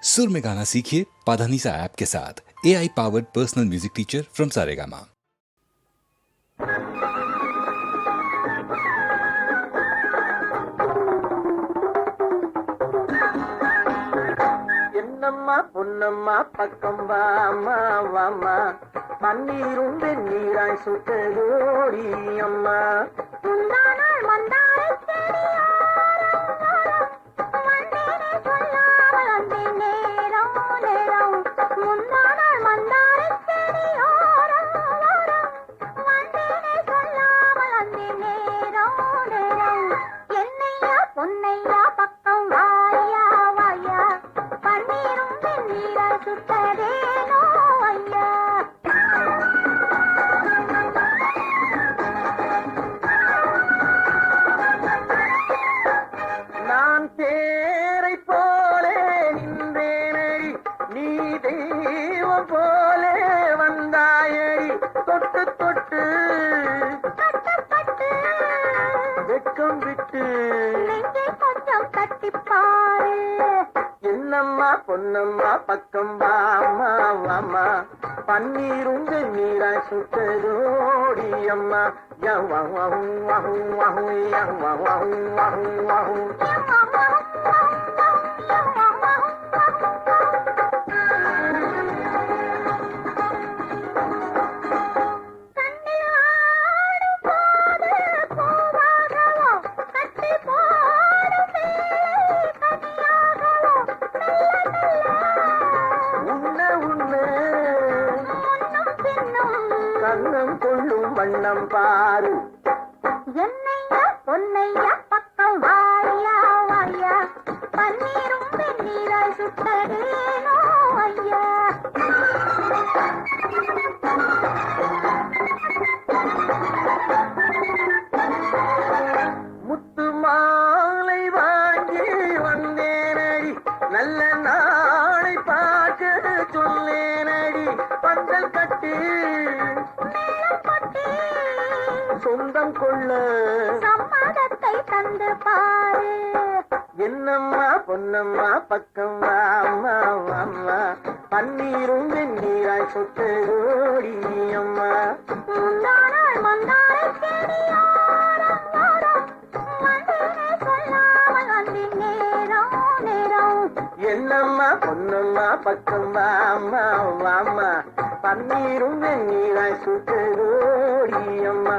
सुर में गाना सीखिए पाधानीसा ऐप के साथ। AI powered personal music teacher from Saregama. என்னம்மா பொன்னம்மா பக்கம் வாமா வாமா, பன்னீரும் வெந்நீராய் சுட்டதோடி அம்மா. முந்தானால் மந்தாரை என்னம்மா பொன்னம்மா பக்கம் வாமா வாமா, பன்னீரும் வெந்நீராய் சுட்டதோடி அம்மா. கண்ணம் கொள்ளும் வண்ணம் பாரு. என்னையா பொன்னையா பக்கம் வாயா வாயா, பன்னீரும் வெந்நீராய் சுட்டதேனோ ஐயா. முத்து மாலை வாங்கி வந்தேனடி, நல்ல நாளை பார்க்க சொல்லேனடி. பந்தல் கட்டி சொந்தம் கொள்ள சம்மதத்தை தந்து பாரு. என்னம்மா பொன்னம்மா பக்கம் வாமா வாமா, பன்னீரும் வெந்நீராய் சுட்டதோடி அம்மா. முந்தானால் மந்தாரை செடியோரம் ஓரம், வந்தேனே சொல்லாமல் வந்தேன் நேரம் நேரம். என்னம்மா பொன்னம்மா பக்கம் வாமா வாமா, பன்னீரும் வெந்நீராய் சுட்டதோடி அம்மா.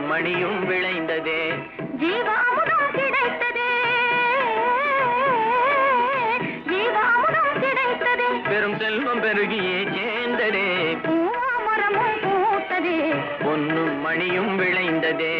மணியும் விளைந்ததே, ஜீவாமுதம் கிடைத்ததே, ஜீவாமுதம் கிடைத்ததே. பெரும் செல்வம் பெருகியே சேர்ந்ததே, மரமும் பூத்ததே, பொன்னும் மணியும் விளைந்ததே.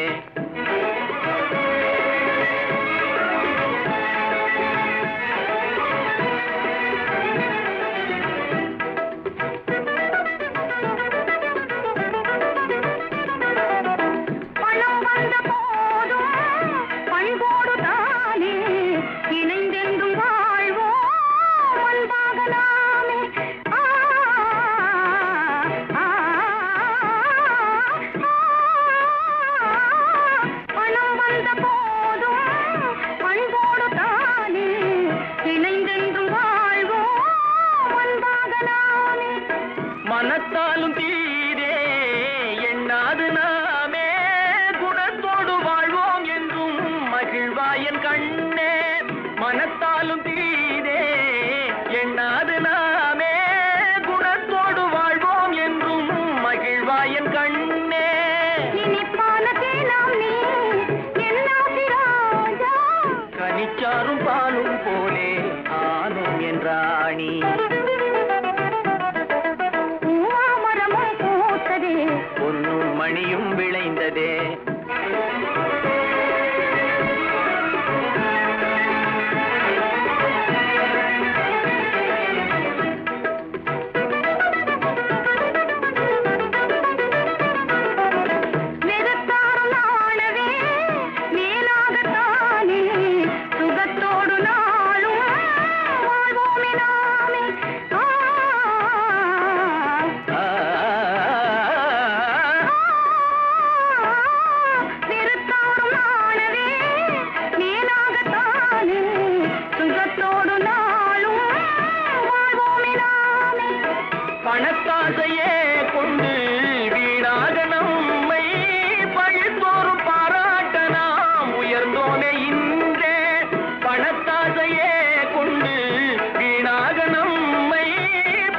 மனத்தாலும் தீரே எண்ணாது நாமே, குணத்தோடு வாழ்வோம் என்றும் மகிழ்வாயன் கண்ணே. மனத்தாலும் தீரே எண்ணாது நாமே, குணத்தோடு வாழ்வோம் என்றும் மகிழ்வாயன் கண்ணே. இனிப்பான தேனாம் நீ என்னாசி ராஜா, கனிச்சாரும் பாலும் போலே ஆனோம் என்றாணி. பூவாமரமும் பூத்ததே பொன்னும் மணியும் விளைந்ததே வெறுத்தாரும் நாணவே மேலாகத்தானே சுகத்தோடு நாளும் வாழ்வோமே நாமே. வெறுத்தாரும் நாணவே மேலாகத்தானே சுகத்தோடு நாளும் வாழ்வோமே நாமே. பணத்தாசையே கொண்டு வீணாக நம்மை பழித்தோறும் பாராட்ட நாம் உயர்ந்தோமே இன்றே. பணத்தாசையே கொண்டு வீணாக நம்மை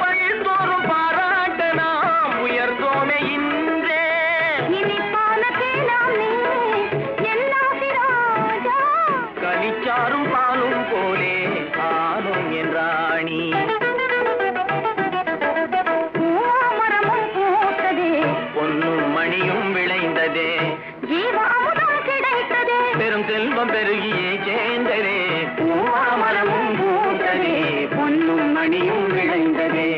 பழித்தோறும் பாராட்ட நாம் உயர்ந்தோமே இன்றே. இனிப்பான தேனாம் நீ என்னாசி ராஜா. கலிச்சாரும் பாலும் போலே ஆனோம் என்றாணி. பூவாமரமும் பூத்ததே பொன்னும் மணியும் விளைந்ததே ஜீவாமுதம் கிடைத்ததே. பெரும் செல்வம் பெருகியே சேர்ந்ததே. பூவாமரமும் பூத்ததே பொன்னும் மணியும் விளைந்ததே.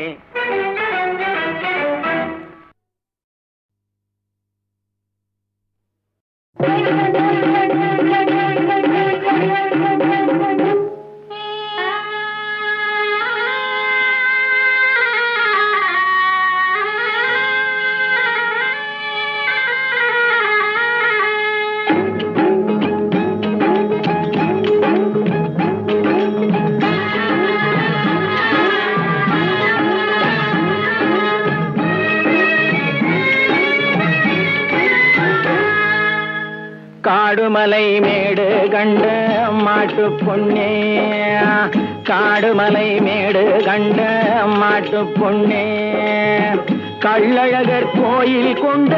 காடுமலை மேடு கண்ட மாட்டு பொன்னே, காடுமலை மேடு கண்ட மாட்டு பொன்னே, கள்ளழகர் கோயில் கொண்ட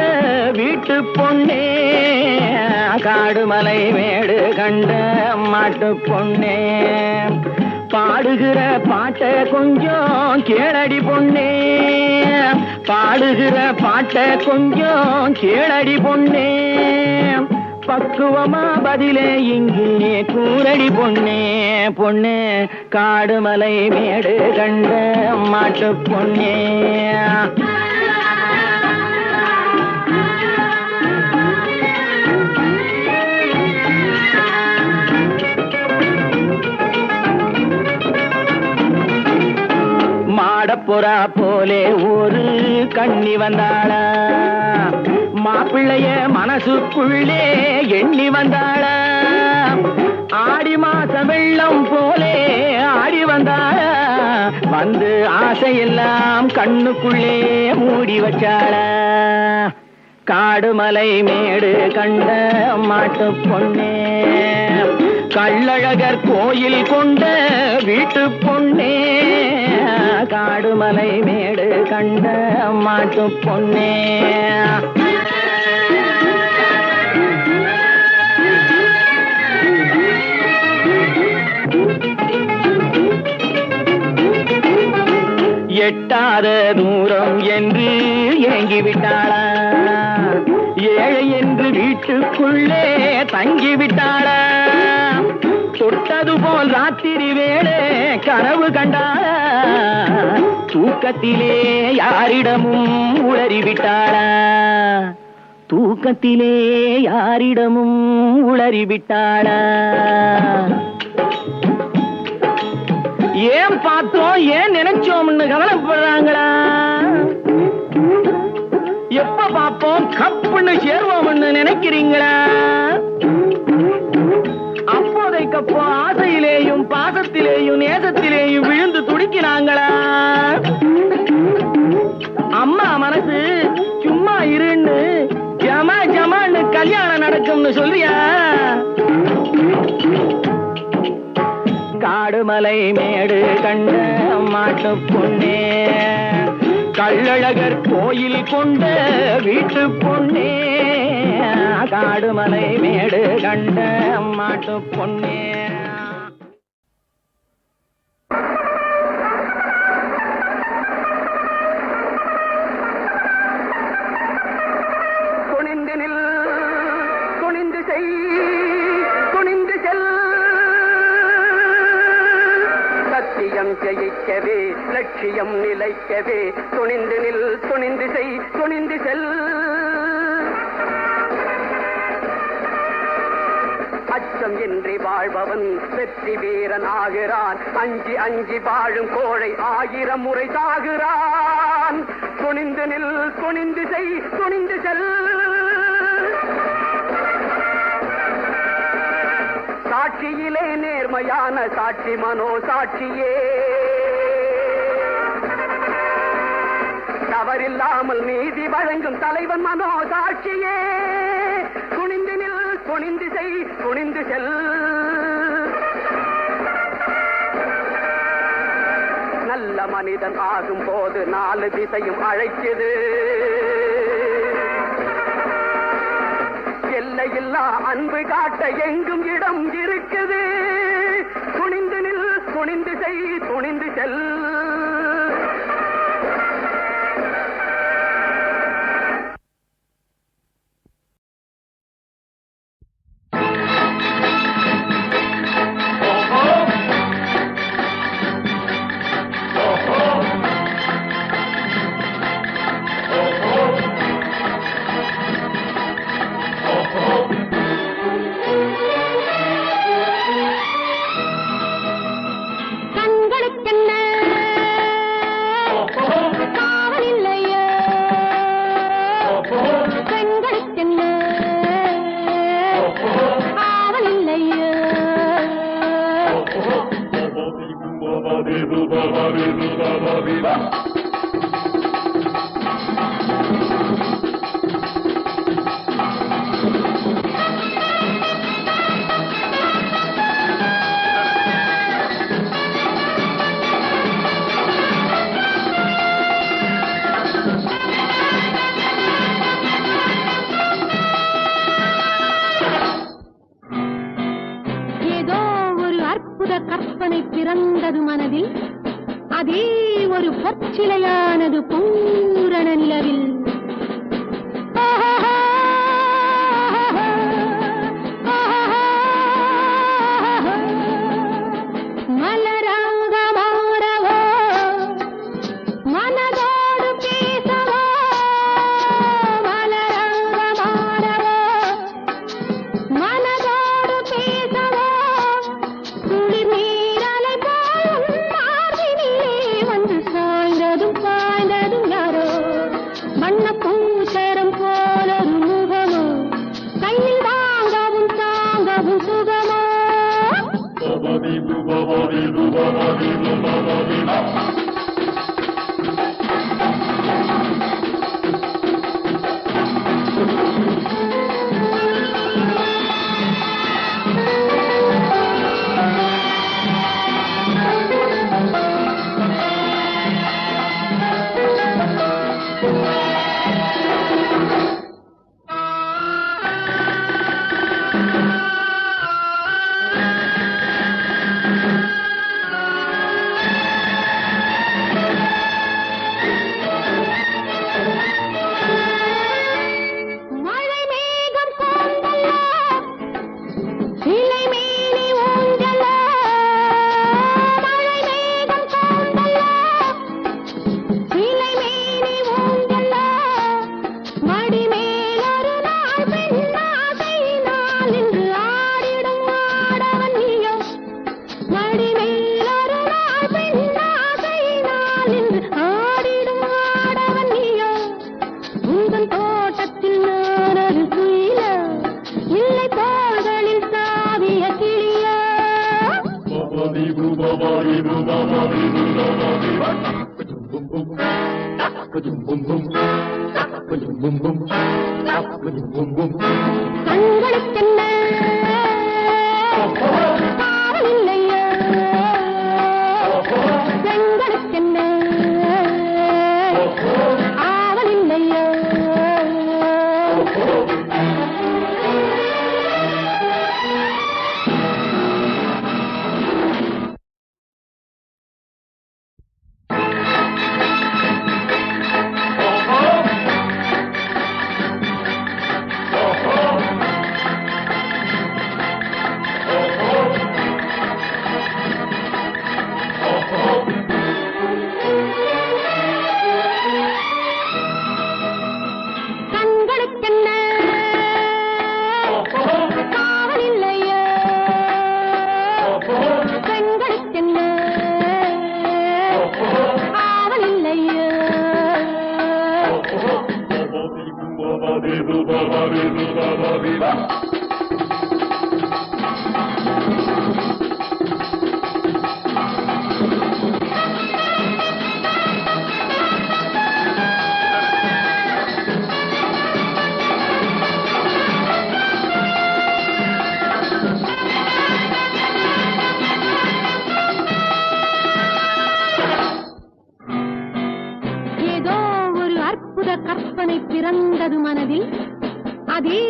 வீட்டு பொன்னே, காடுமலை மேடு கண்ட மாட்டு பொன்னே, பாடுகிற பாட்டை கொஞ்சம் கேளடி பொன்னே, பாடுகிற பாட்டை கொஞ்சம் கேளடி பொன்னே, பக்குவமா பதிலே இங்கே கூரடி பொன்னே, பொண்ணே காடுமலை மேடு கண்ட மாட்டு பொன்னே. மாடப்புறா போலே ஒரு கண்ணி வந்தாளா, மாப்பிள்ளைய மனசுக்குள்ளே எண்ணி வந்தாளா, ஆடி மாச வெள்ளம் போலே ஆடி வந்தாளா, வந்து ஆசையெல்லாம் கண்ணுக்குள்ளே மூடி வச்சாளா, காடுமலை மேடு கண்ட மாட்டு பொன்னே, கள்ளழகர் கோயில் கொண்ட வீட்டு பொன்னே, காடுமலை மேடு கண்ட மாட்டு பொன்னே. எட்டாத தூரம் என்று ஏங்கிவிட்டாளா, ஏழை என்று வீட்டுக்குள்ளே தங்கிவிட்டாளா, தொட்டது போல் ராத்திரி வேளை கனவு கண்டாளா, தூக்கத்திலே யாரிடமும் உளறிவிட்டாளா, தூக்கத்திலே யாரிடமும் உளறிவிட்டாளா. ஏன் பார்த்தோம் ஏன் நினைச்சோம்னு கவலைப்படுறாங்களா, எப்ப பார்ப்போம் கப்புன்னு சேர்வோம்னு நினைக்கிறீங்களா, அப்போதைக்கப்போ ஆசையிலேயும் பாசத்திலேயும் நேசத்திலேயும் விழுந்து துடிக்கிறாங்களா, அம்மா மனசு சும்மா இருன்னு ஜமா ஜமான்னு கல்யாணம் நடக்கும்னு சொல்றியா, காடுமலை மேடு கண்ட மாட்டு பொன்னே, கள்ளழகர் கோயில் கொண்ட வீட்டு பொன்னே, காடுமலை மேடு கண்ட மாட்டு பொன்னே. ஜெயிக்கவே லட்சியம் நிலைக்கவே துணிந்து நில் துணிந்து செய் துணிந்து செல். அச்சம் இன்றி வாழ்பவன் வெற்றி வீரன் ஆகிறான். அஞ்சி அஞ்சி வாழும் கோழை 1000 முறை சாகிறான். துணிந்து நில் துணிந்து செய் துணிந்து செல். சாட்சியிலே நேர்மையான சாட்சி மனோ சாட்சியே. தவறில்லாமல் நீதி வழங்கும் தலைவன் மனோ சாட்சியே. துணிந்து நில் துணிந்து செய் துணிந்து செல். நல்ல மனிதன் ஆகும் போது 4 திசையும் அழைக்குது. எல்லையில்லா அன்பு காட்ட எங்கும் இடம் இருக்குது. துணிந்து நில் துணிந்து செய் துணிந்து செல். கற்பனை பிறந்தது மனதில். அதே ஒரு பொற்சிலையானது பூரண நிலவில். மலராக மாறவோ மனதோடு பேசவோ. மலராக மாறவோ மனதோடு பேசவோ. குளிர் நீரலை போலும் மார்பினிலே வந்து சாய்ந்ததும் சாய்ந்ததும் யாரோ. வண்ண பூச்சரம் போலொரு முகமோ. கையில் வாங்கவும் தாங்கவும் சுகமோ. கண்களுக்கென்ன காவலில்லையா. பெண்களுக்கென்ன ஆவலில்லையா. ஏதோ ஒரு அற்புத கற்பனை பிறந்தது மனதில், அதே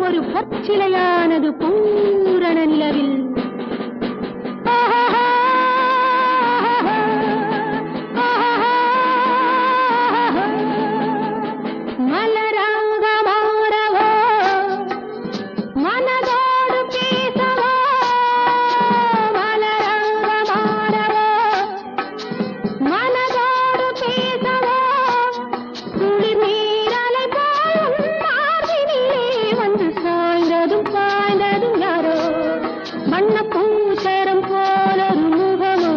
ஒரு பொற்சிலையானது பூரண நிலவில். மலராக மாறவோ, மனதோடு பேசவோ, மலராக மாறவோ, மனதோடு பேசவோ, குளிர் நீரலை போல் மார்பினிலே வந்து சாய்ந்ததும் சாய்ந்ததும் யாரோ, வண்ண பூச்சரம் போலொரு முகமோ,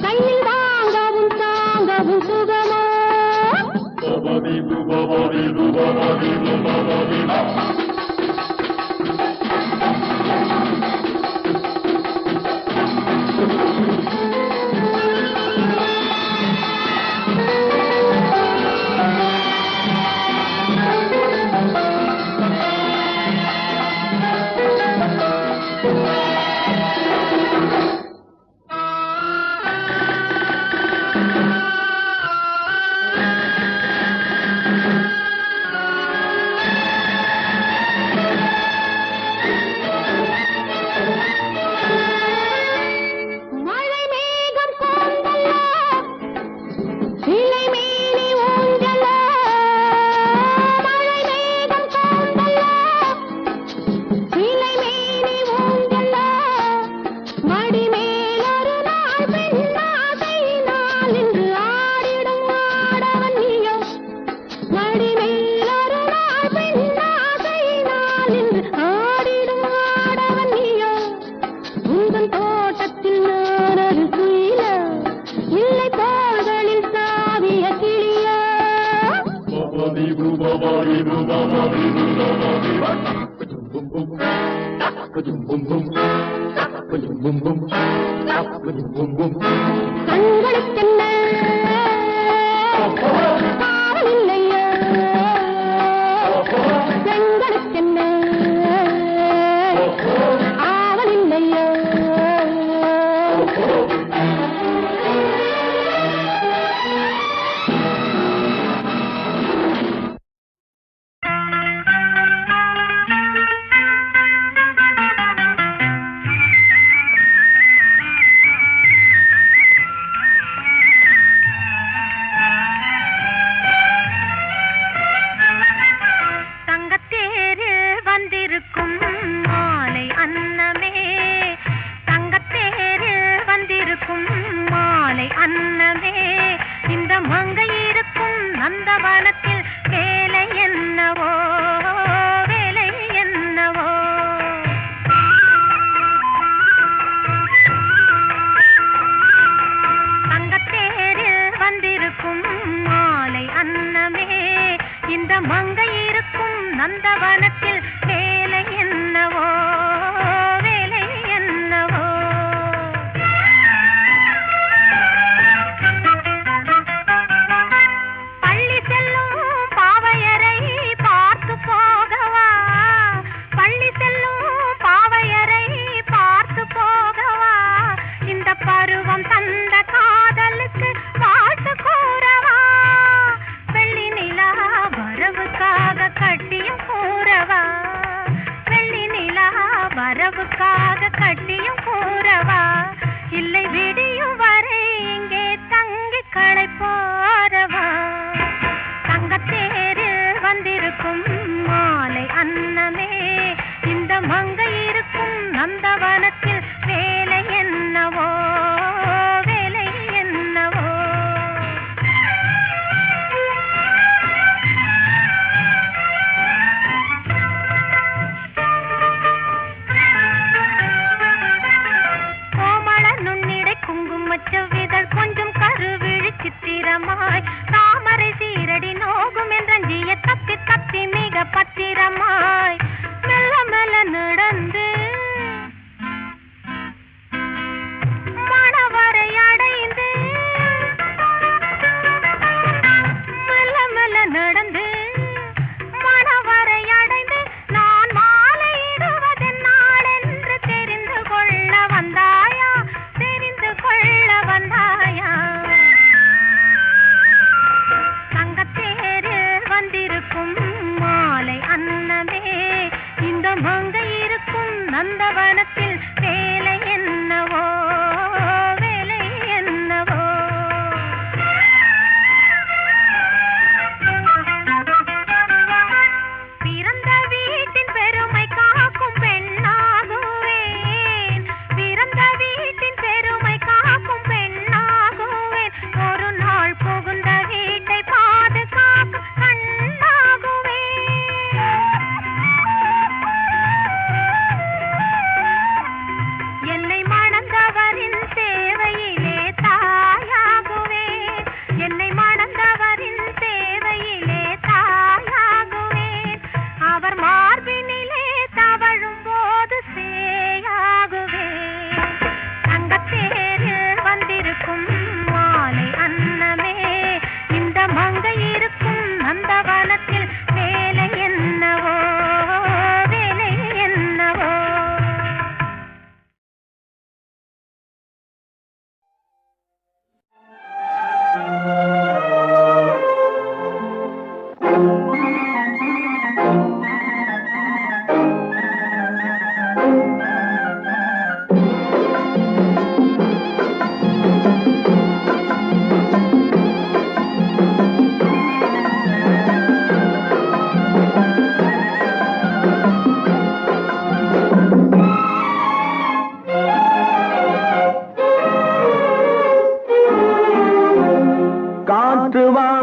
கையில் வாங்கவும் தாங்கவும் சுகமோ. மழை மேகம் கோந்தல்ல, சிலை மேனி ஊஞ்சல்ல. மழை மேகம் கோந்தல்ல, சிலை மேனி ஊஞ்சல்ல. மடி மேலொரு நாள் பெண்ணாசை நாள் என்று ஆடிடும் ஆடவன் நீயோ. மடி மேலொரு நாள் பெண்ணாசை நாள் என்று ஆடிடும் ஆடவன் நீயோ. உந்தன் தோட்டத்தில் நான் ஒரு குயிலோ, இல்லை தோள்களில் சாவிய கிளியோ. கண்களுக்கென்ன காவல் இல்லையோ, பெண்களுக்கென்ன ஆவல் இல்லையோ. தங்கத்தேரு வந்திருக்கும் மாலை அன்னமே, தங்கத்தேரு வந்திருக்கும் மாலை அன்னமே. இந்த மங்கை இருக்கும் நந்தவனத்தில் வேலை என்னவோ, வேலை என்னவோ. தங்கத்தேரு வந்திருக்கும் மாலை அன்னமே, இந்த மங்கை இருக்கும் நந்தவனத்தில் வேலை என்னவோ, வேலை என்னவோ. பள்ளி செல்லும் பாவையரை பார்த்து போகவா, பள்ளி செல்லும் பாவையரை பார்த்து போகவா. இந்த பருவம் தந்த காதலுக்கு வாழ்த்து கூறவா. வெள்ளி நிலா வரவுக்காக கட்டியும் கூறவா, வெள்ளி நிலா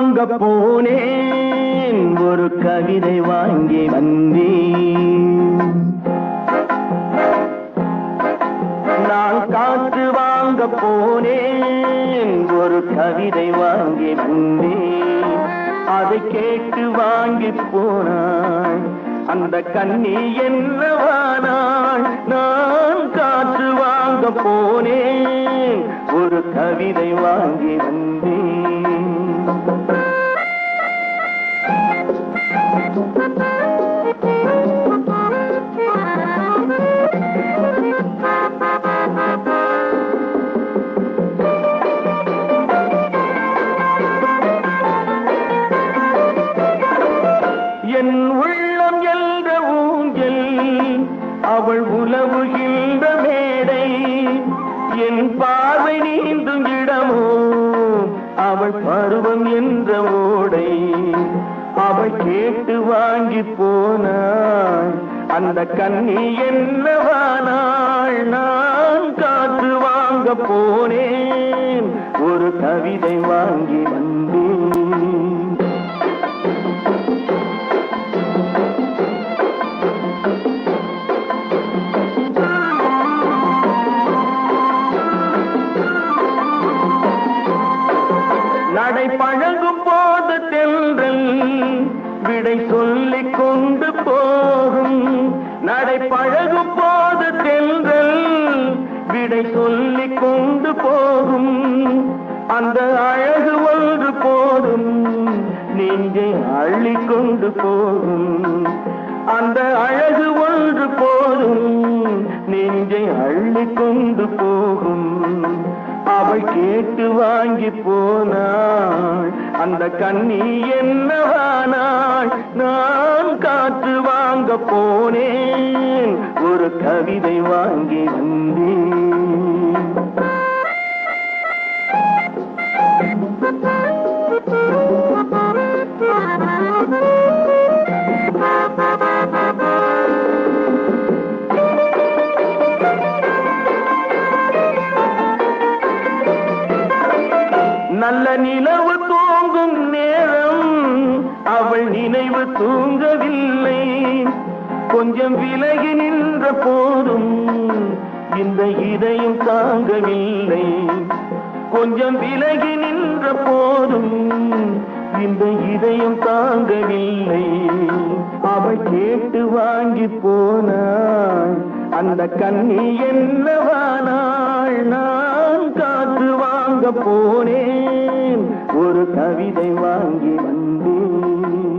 வாங்க போனேன், ஒரு கவிதை வாங்கி வந்தேன். நான் காற்று வாங்க போனேன், ஒரு கவிதை வாங்கி வந்தேன். அதை கேட்டு வாங்கி போனாள் அந்த கண்ணி என்னவானாள். நான் காற்று வாங்க போனேன், ஒரு கவிதை வாங்கி வந்தேன். என் உள்ளம் என்ற ஊஞ்சல், அவள் உலவுகின்ற மேடை. என் பார்வை நீந்தும் இடமோ, அவள் பருவம் என்ற ஓடை. அவள் கேட்டு வாங்கி போனாள் அந்த கண்ணி என்னவானாள். நான் காற்று வாங்க போனேன், ஒரு கவிதை வாங்கி வந்தேன். நடை பழகும் போது தென்றல் விடை சொல்லிக் கொண்டு போகும். நடை பழகும் போது தென்றல் விடை சொல்லிக் கொண்டு போகும். அந்த அழகு ஒன்று போதும், நெஞ்சை அள்ளிக் கொண்டு போகும். அந்த அழகு ஒன்று போதும், நெஞ்சை அள்ளிக் கொண்டு போகும். அவள் கேட்டு வாங்கி போனாள் அந்த கண்ணி என்னவானாள். நான் காற்று வாங்க போனேன், ஒரு கவிதை வாங்கி வந்தேன். நல்ல நிலவு தூங்கும் நேரம், அவள் நினைவு தூங்கவில்லை. கொஞ்சம் விலகி நின்ற போதும் இந்த இதயம் தாங்கவில்லை. கொஞ்சம் விலகி நின்ற போதும் இந்த இதயம் தாங்கவில்லை. அவள் கேட்டு வாங்கி போனாள் அந்த கண்ணி என்னவானாள். நான் காற்று வாங்க போனேன், ஒரு கவிதை வாங்கி வந்தேன்.